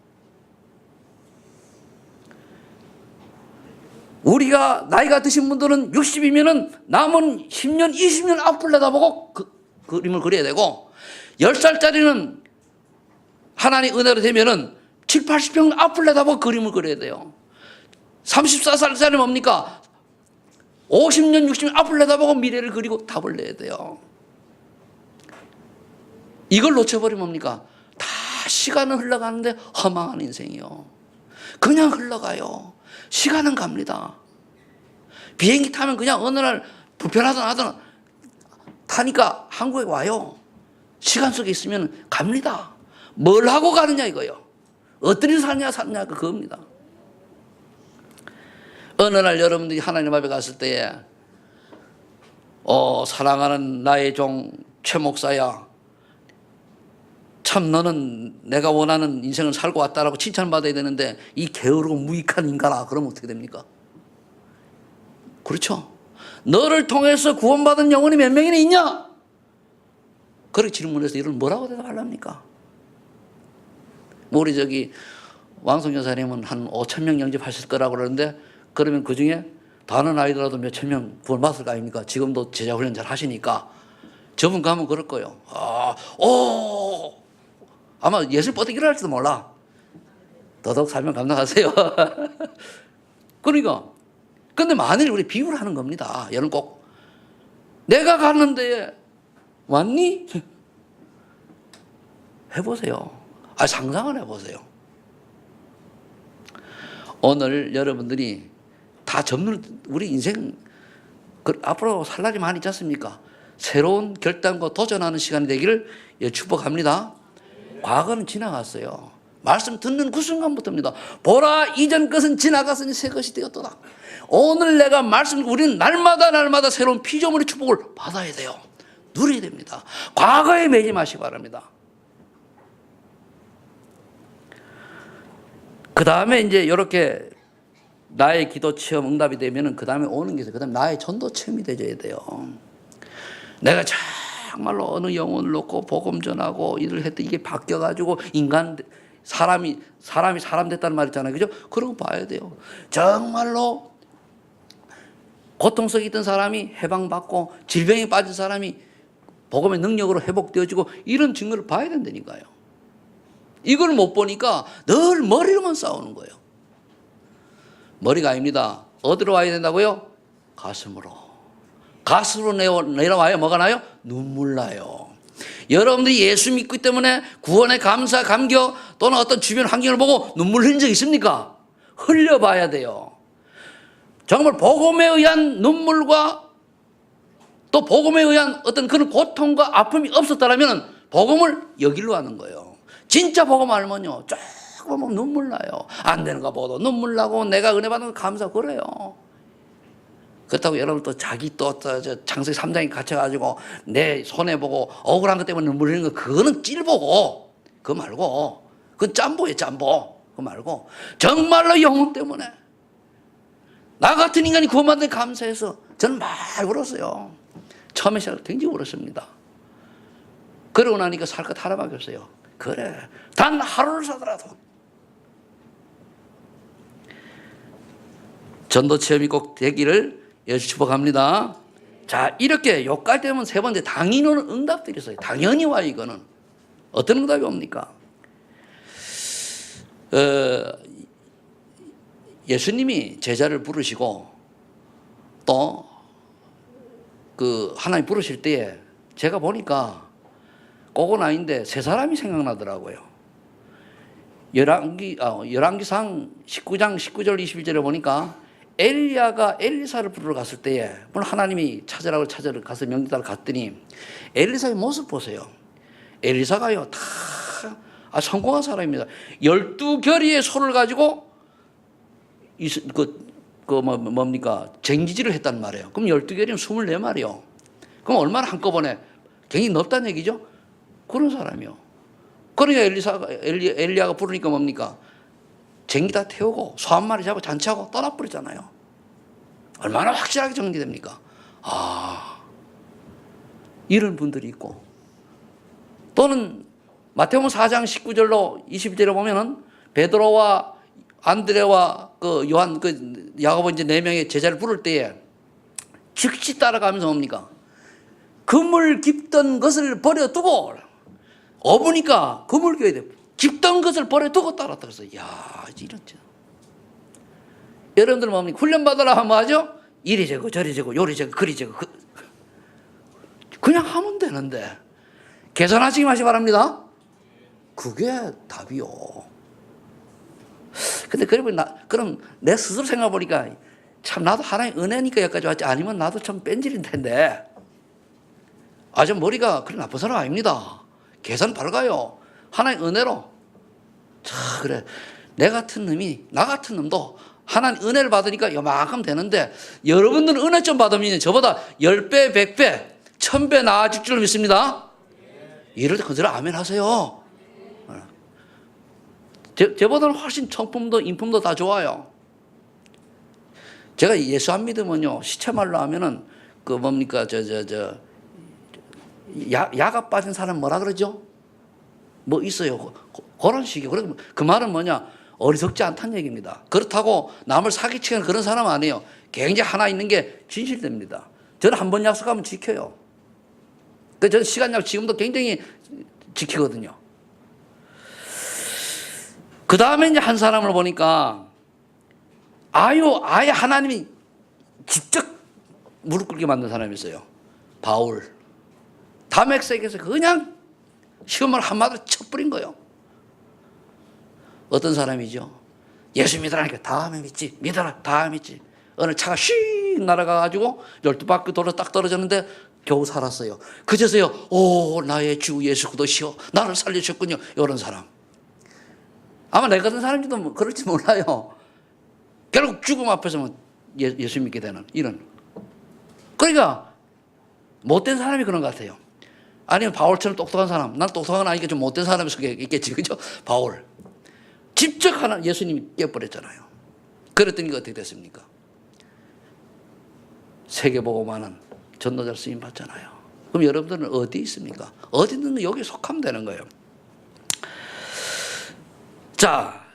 우리가 나이가 드신 분들은 60이면은 남은 10년, 20년 앞을 내다보고 그림을 그려야 되고 10살짜리는 하나님 은혜로 되면은 7, 80평 앞을 내다보고 그림을 그려야 돼요. 34살짜리 뭡니까? 50년, 60년 앞을 내다보고 미래를 그리고 답을 내야 돼요. 이걸 놓쳐버리면 뭡니까? 다 시간은 흘러가는데 허망한 인생이요. 그냥 흘러가요. 시간은 갑니다. 비행기 타면 그냥 어느 날 불편하든 하든 타니까 한국에 와요. 시간 속에 있으면 갑니다. 뭘 하고 가느냐 이거요. 어떤 일을 사냐 그겁니다. 어느 날 여러분들이 하나님 앞에 갔을 때에 사랑하는 나의 종 최 목사야, 참 너는 내가 원하는 인생을 살고 왔다라고 칭찬받아야 되는데 이 게으르고 무익한 인간아, 그러면 어떻게 됩니까? 그렇죠. 너를 통해서 구원받은 영혼이 몇 명이나 있냐? 그렇게 질문해서 이걸 뭐라고 대답하려합니까? 우리 저기 왕성 여사님은 한 5,000명 영접하실 거라고 그러는데 그러면 그 중에 다른 아이들라도 몇천 명 구원받을 거 아닙니까? 지금도 제자훈련 잘 하시니까 저분 가면 그럴 거예요. 아마 예술 뻗어 일어날지도 몰라. 더더욱 살면 감당하세요. 그러니까 근데 만일 우리 비유를 하는 겁니다. 여러분 꼭 내가 갔는데 왔니? 해보세요. 상상을 해보세요. 오늘 여러분들이 다 접는 우리 인생 앞으로 살 날이 많이 있지 않습니까? 새로운 결단과 도전하는 시간이 되기를 축복합니다. 과거는 지나갔어요. 말씀 듣는 그 순간부터입니다. 보라, 이전 것은 지나갔으니 새 것이 되었도다. 오늘 내가 말씀, 우리는 날마다 새로운 피조물의 축복을 받아야 돼요. 누려야 됩니다. 과거에 매지 마시기 바랍니다. 그 다음에 이제 이렇게 나의 기도 체험 응답이 되면은 그 다음에 오는 게 있어요. 그 다음에 나의 전도 체험이 되어야 돼요. 내가 정말로 어느 영혼을 놓고 복음 전하고 일을 했더니 이게 바뀌어가지고 사람이 사람 됐다는 말 있잖아요. 그죠? 그런 거 봐야 돼요. 정말로 고통 속에 있던 사람이 해방받고 질병에 빠진 사람이 복음의 능력으로 회복되어지고 이런 증거를 봐야 된다니까요. 이걸 못 보니까 늘 머리로만 싸우는 거예요. 머리가 아닙니다. 어디로 와야 된다고요? 가슴으로. 가슴으로 내려와야 뭐가 나요? 눈물 나요. 여러분들이 예수 믿고 있기 때문에 구원의 감사, 감격 또는 어떤 주변 환경을 보고 눈물 흘린 적 있습니까? 흘려봐야 돼요. 정말 복음에 의한 눈물과 또 복음에 의한 어떤 그런 고통과 아픔이 없었다면 복음을 여기로 하는 거예요. 진짜 복음 알면요, 조금 보면 눈물 나요. 안 되는 거 보도 눈물 나고 내가 은혜 받는 거 감사 그래요. 그렇다고 여러분 또 자기 또 창세기 3장에 갇혀가지고 내 손해보고 억울한 것 때문에 눈물 흘리는 거 그거는 찔보고 그거 말고 그건 짬보예요. 짬보. 그거 말고 정말로 영혼 때문에 나 같은 인간이 구원받는 데 감사해서 저는 막 울었어요. 처음에 시작 굉장히 울었습니다. 그러고 나니까 살 것 하나밖에 없어요. 그래, 단 하루를 사더라도 전도 체험이 꼭 되기를 예수 축복합니다. 자, 이렇게 여기까지 되면 세 번째 당연히 오는 응답들이 있어요. 당연히 와요. 이거는 어떤 응답이 옵니까? 예수님이 제자를 부르시고 또 그 하나님 부르실 때에 제가 보니까 그건 아닌데 세 사람이 생각나더라고요. 열왕기상 19장 19절 21절에 보니까 엘리야가 엘리사를 부르러 갔을 때에 물론 하나님이 찾으라고 가서 명령 따라 갔더니 엘리사의 모습 보세요. 엘리사가요 다 성공한 사람입니다. 12결의의 소를 가지고 뭡니까? 쟁기질을 했단 말이에요. 그럼 12결이면 24마리요. 그럼 얼마나 한꺼번에 굉장히 넓다는 얘기죠? 그런 사람이요. 그러니까 엘리야가 부르니까 뭡니까? 쟁기 다 태우고 소 한 마리 잡고 잔치하고 떠나버리잖아요. 얼마나 확실하게 정리됩니까? 이런 분들이 있고 또는 마태복음 4장 19절로 20절에 보면은 베드로와 안드레와 그 요한 그 야고보 이제 4명의 제자를 부를 때에 즉시 따라가면서 뭡니까? 그물 깊던 것을 버려두고 어부니까 그물 껴야 돼. 깊던 것을 버려두고 따랐다 그래서 야 이런 여러분들 뭡니까? 훈련 받으라 하면 뭐 하죠? 이리 재고 저리 재고 요리 재고 그리 재고 그냥 하면 되는데 계산하시기 마시기 바랍니다. 그게 답이요. 근데 그럼 내 스스로 생각해 보니까 참 나도 하나의 은혜니까 여기까지 왔지 아니면 나도 참 뺀질인 텐데 저 머리가 그런 나쁜 사람 아닙니다. 계산 밝아요. 하나의 은혜로 그래 나 같은 놈도 하나님 은혜를 받으니까 요만큼 되는데 여러분들은 은혜 좀 받으면 저보다 10배, 100배, 1000배 나아질 줄 믿습니다. 이럴 때 그대로 아멘 하세요. 저보다는 훨씬 청품도 인품도 다 좋아요. 제가 예수 안 믿으면요 시체말로 하면은 그 뭡니까 야가 빠진 사람 뭐라 그러죠? 뭐 있어요. 그런 식이에요. 그 말은 뭐냐? 어리석지 않다는 얘기입니다. 그렇다고 남을 사기치는 그런 사람 아니에요. 굉장히 하나 있는 게 진실됩니다. 저는 한 번 약속하면 지켜요. 저는 시간 약속 지금도 굉장히 지키거든요. 그 다음에 이제 한 사람을 보니까 아예 하나님이 직접 무릎 꿇게 만든 사람이 있어요. 바울. 다메섹에서 그냥 시험을 한마디로 쳐버린 거예요. 어떤 사람이죠? 예수 믿으라니까 다음에 믿지. 믿어라 다음에 믿지. 어느 차가 휙 날아가가지고 12바퀴 돌아 딱 떨어졌는데 겨우 살았어요. 그제서요 오 나의 주 예수 그리스도시여 나를 살려주셨군요. 이런 사람. 아마 내 같은 사람들도 뭐 그럴지 몰라요. 결국 죽음 앞에서 예수 믿게 되는 이런. 그러니까 못된 사람이 그런 것 같아요. 아니면 바울처럼 똑똑한 사람. 난 똑똑한 건 아니니까 좀 못된 사람이 속에 있겠지. 그죠? 바울. 직접 하나 예수님이 깨버렸잖아요. 그랬더니 어떻게 됐습니까? 세계복음화는 전도자를 쓰임 받잖아요. 그럼 여러분들은 어디 있습니까? 어디든 여기에 속하면 되는 거예요. 자,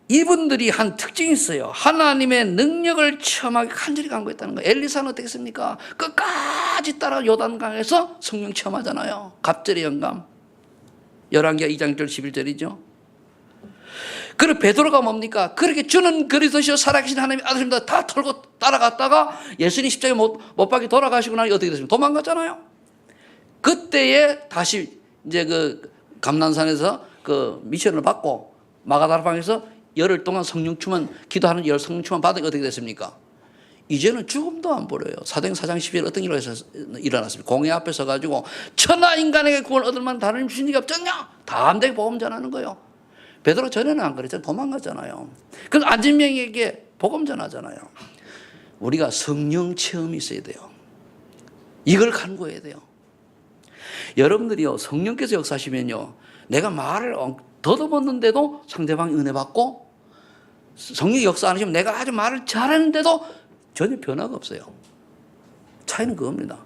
이분들이 한 특징이 있어요. 하나님의 능력을 체험하기 간절히 간구했다는 거예요. 엘리사는 어떻게 했습니까? 끝까지 따라 요단강에서 성령 체험하잖아요. 갑절의 영감. 열왕기하 2장 1절 11절이죠. 그리고 베드로가 뭡니까? 그렇게 주는 그리스도시요 살아계신 하나님의 아들입니다. 다 털고 따라갔다가 예수님 십자가에 못 박혀 돌아가시고 나니 어떻게 됐습니까? 도망갔잖아요. 그때에 다시 이제 그 감난산에서 그 미션을 받고 마가다라방에서 열흘 동안 성령 충만 기도하는 열 성령 충만 받으니 어떻게 됐습니까? 이제는 죽음도 안 버려요. 사도행 4장 12절 어떤 일이 일어났습니까? 공회 앞에 서가지고 천하 인간에게 구원 얻을 만한 다른 주신 이가 없잖냐? 담대히 복음 전하는 거예요. 베드로 전에는 안 그랬잖아요. 도망갔잖아요. 그래서 안진명에게 복음 전하잖아요. 우리가 성령 체험이 있어야 돼요. 이걸 간구해야 돼요. 여러분들이요, 성령께서 역사하시면요, 내가 말을 더듬었는데도 상대방이 은혜 받고, 성령이 역사 안 하시면 내가 아주 말을 잘하는데도 전혀 변화가 없어요. 차이는 그겁니다.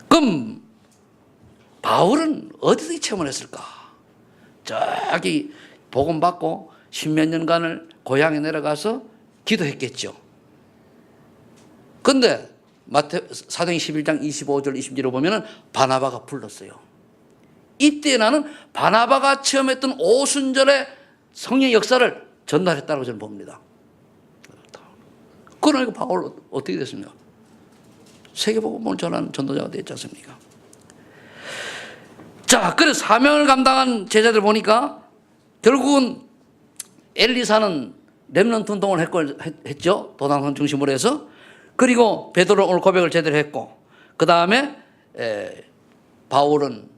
그럼 바울은 어디서 체험을 했을까? 저기 복음 받고 십몇 년간을 고향에 내려가서 기도했겠죠. 근데 사도행 11장 25절 20절을 보면은 바나바가 불렀어요. 이때 나는 바나바가 체험했던 오순절의 성령 역사를 전달했다고 저는 봅니다. 그러니까 바울 어떻게 됐습니까? 세계복음을 전하는 전도자가 됐지 않습니까? 자, 그래서 사명을 감당한 제자들 보니까 결국은 엘리사는 렘넌트 운동을 했죠. 도당성 중심으로 해서. 그리고 베드로 오늘 고백을 제대로 했고, 그 다음에 바울은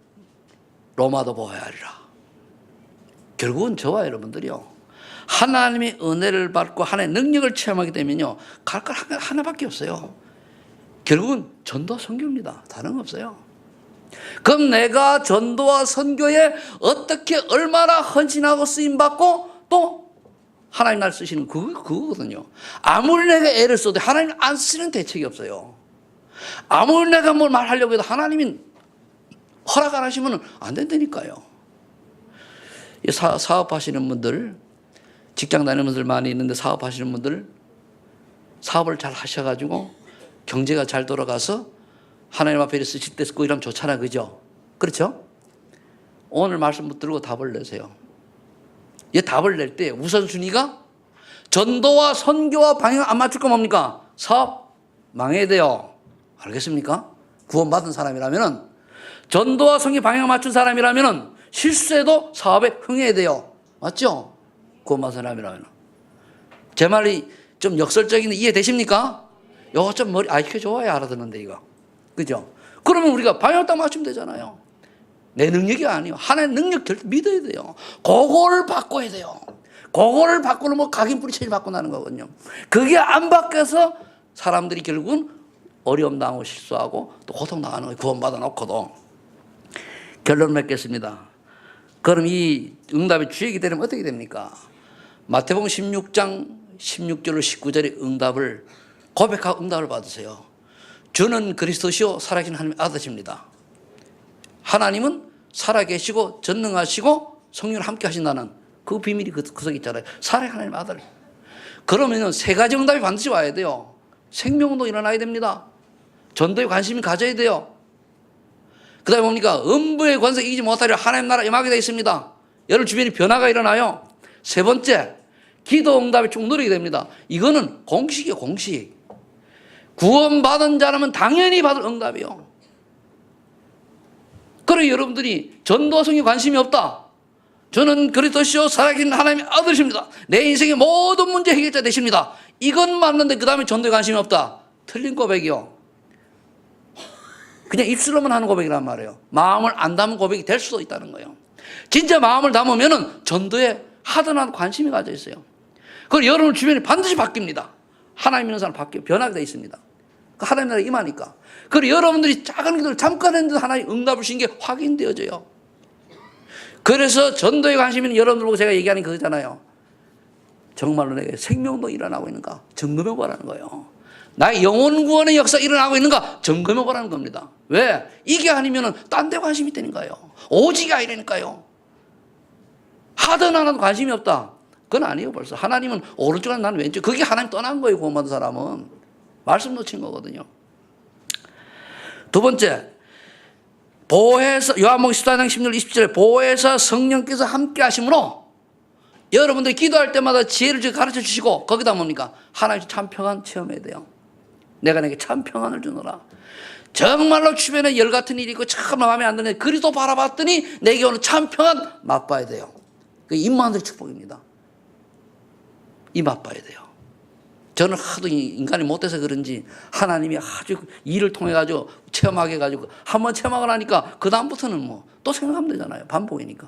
로마도 보아야 하리라. 결국은 저와 여러분들이요, 하나님의 은혜를 받고 하나님의 능력을 체험하게 되면요, 갈 걸 하나밖에 없어요. 결국은 전도와 선교입니다. 다른 거 없어요. 그럼 내가 전도와 선교에 어떻게 얼마나 헌신하고 쓰임받고 또 하나님 날 쓰시는 그거거든요. 아무리 내가 애를 써도 하나님 안 쓰는 대책이 없어요. 아무리 내가 뭘 말하려고 해도 하나님이 허락 안 하시면 안 된다니까요. 사업하시는 분들, 직장 다니는 분들 많이 있는데 사업하시는 분들, 사업을 잘 하셔가지고 경제가 잘 돌아가서 하나님 앞에 쓰실 때 쓰고 이러면 좋잖아, 그죠? 그렇죠? 오늘 말씀 들고 답을 내세요. 이 답을 낼 때 우선순위가 전도와 선교와 방향 안 맞출 거 뭡니까? 사업 망해야 돼요. 알겠습니까? 구원받은 사람이라면은, 전도와 선교 방향 맞춘 사람이라면은 실수해도 사업에 흥해야 돼요. 맞죠? 구원받은 사람이라면. 제 말이 좀 역설적인데 이해되십니까? 요거 좀 머리 IQ 좋아야 알아듣는데 이거. 그죠? 그러면 우리가 방향 딱 맞추면 되잖아요. 내 능력이 아니에요. 하나의 능력 믿어야 돼요. 그거를 바꿔야 돼요. 그거를 바꾸는 뭐 각인뿌리 체질 바꿔 나는 거거든요. 그게 안 바뀌어서 사람들이 결국은 어려움 당하고 실수하고 또 고통 당하는 거예요. 구원받아 놓고도. 결론 맺겠습니다. 그럼 이 응답의 주역이 되려면 어떻게 됩니까? 마태복음 16장 16절로 19절의 응답을 고백하고 응답을 받으세요. 주는 그리스도시요 살아계신 하나님의 아들이십니다. 하나님은 살아계시고 전능하시고 성령을 함께 하신다는 그 비밀이 그 속에 있잖아요. 살아계신 하나님의 아들. 그러면 세 가지 응답이 반드시 와야 돼요. 생명도 일어나야 됩니다. 전도에 관심이 가져야 돼요. 그 다음에 뭡니까? 음부의 권세 이기지 못하리라 하나님 나라 임하게 되어 있습니다. 여러분 주변에 변화가 일어나요. 세 번째, 기도 응답이 쭉 누리게 됩니다. 이거는 공식이에요, 공식. 구원받은 자라면 당연히 받을 응답이요. 그래 여러분들이 전도와 성경에 관심이 없다. 저는 그리스도시요 살아계신 하나님의 아들이십니다. 내 인생의 모든 문제 해결자 되십니다. 이건 맞는데 그 다음에 전도에 관심이 없다. 틀린 고백이요. 그냥 입술로만 하는 고백이란 말이에요. 마음을 안 담은 고백이 될 수도 있다는 거예요. 진짜 마음을 담으면은 전도에 하드한 관심이 가져 있어요. 그걸 여러분 주변이 반드시 바뀝니다. 하나님 믿는 사람 바뀌어 변하게 돼 있습니다. 하나님 나라에 임하니까. 그리고 여러분들이 작은 기도를 잠깐 했는데 하나님 응답을 주신 게 확인되어져요. 그래서 전도에 관심 있는 여러분들 보고 제가 얘기하는 그거잖아요. 정말로 내게 생명도 일어나고 있는가 점검해 보라는 거예요. 나의 영혼 구원의 역사 일어나고 있는가 점검해 보라는 겁니다. 왜? 이게 아니면은 딴 데 관심이 있다는 거예요. 오직이 아니라니까요. 하든 하나도 관심이 없다. 그건 아니에요. 벌써 하나님은 오른쪽 나는 왼쪽. 그게 하나님 떠난 거예요. 구원받은 사람은 말씀 놓친 거거든요. 두 번째, 보혜사 요한복음 14장 16절 20절에 보혜사 성령께서 함께 하심으로 여러분들이 기도할 때마다 지혜를 가르쳐 주시고 거기다 뭡니까? 하나님 참 평안 체험해야 돼요. 내가 내게 참 평안을 주노라. 정말로 주변에 열 같은 일이 있고 참 마음에 안 드는데 그리스도 바라봤더니 내게 오는 참 평안 맛봐야 돼요. 그 임마누엘의 축복입니다. 이 맛봐야 돼요. 저는 하도 인간이 못돼서 그런지 하나님이 아주 일을 통해 가지고 체험하게 해가지고 한번 체험하고 나니까 그 다음부터는 뭐 또 생각하면 되잖아요. 반복이니까.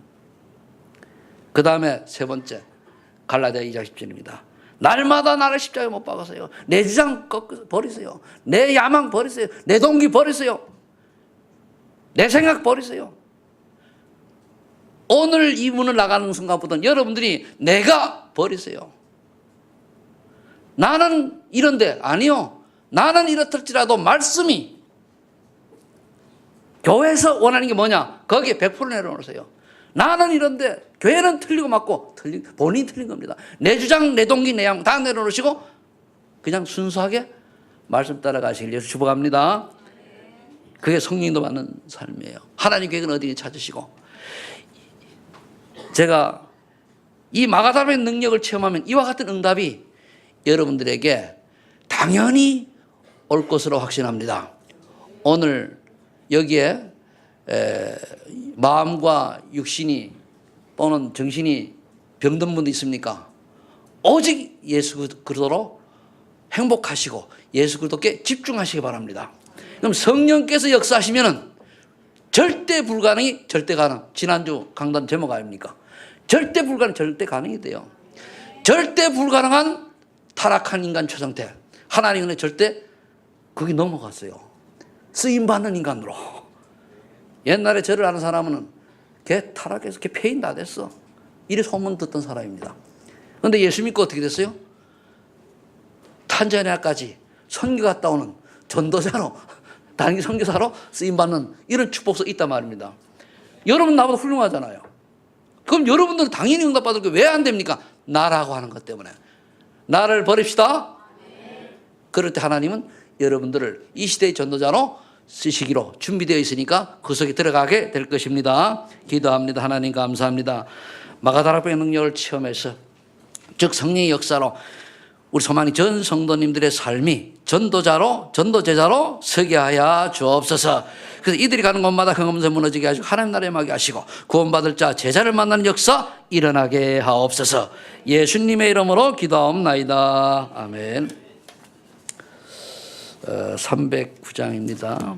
그 다음에 세 번째 갈라디아 2장 10절입니다. 날마다 나를 십자가에 못 박으세요. 내 주장 버리세요. 내 야망 버리세요. 내 동기 버리세요. 내 생각 버리세요. 오늘 이 문을 나가는 순간부터는 여러분들이 내가 버리세요. 나는 이런데 아니요. 나는 이렇을지라도 말씀이 교회에서 원하는 게 뭐냐? 거기에 100% 내려놓으세요. 나는 이런데 교회는 틀리고 맞고 본인이 틀린 겁니다. 내 주장, 내 동기, 내 양 다 내려놓으시고 그냥 순수하게 말씀 따라가시길 예수 축복합니다. 그게 성령도 받는 삶이에요. 하나님 계획은 어디에 찾으시고 제가 이 마가다락의 능력을 체험하면 이와 같은 응답이 여러분들에게 당연히 올 것으로 확신합니다. 오늘 여기에 마음과 육신이 또는 정신이 병든 분도 있습니까? 오직 예수 그리스도로 행복하시고 예수 그리스도께 집중하시기 바랍니다. 그럼 성령께서 역사하시면은 절대 불가능이 절대 가능. 지난주 강단 제목 아닙니까? 절대 불가능 절대 가능이 돼요. 절대 불가능한 타락한 인간 초상태. 하나님은 절대 거기 넘어갔어요. 쓰임받는 인간으로. 옛날에 저를 아는 사람은 걔 타락해서 걔 폐인 다 됐어. 이래 소문 듣던 사람입니다. 그런데 예수 믿고 어떻게 됐어요? 탄자니아까지 선교 갔다 오는 전도자로 단기 선교사로 쓰임받는 이런 축복도 있단 말입니다. 여러분 나보다 훌륭하잖아요. 그럼 여러분들은 당연히 응답받을 게 왜 안 됩니까? 나라고 하는 것 때문에. 나를 버립시다. 그럴 때 하나님은 여러분들을 이 시대의 전도자로 쓰시기로 준비되어 있으니까 그 속에 들어가게 될 것입니다. 기도합니다. 하나님 감사합니다. 마가다락방의 능력을 체험해서 즉 성령의 역사로 우리 소망이 전 성도님들의 삶이 전도제자로 서게 하여 주옵소서. 그래서 이들이 가는 곳마다 흥엄세 무너지게 하시고 하나님 나라에 임하게 하시고 구원받을 자 제자를 만나는 역사 일어나게 하옵소서. 예수님의 이름으로 기도하옵나이다. 아멘. 309장입니다.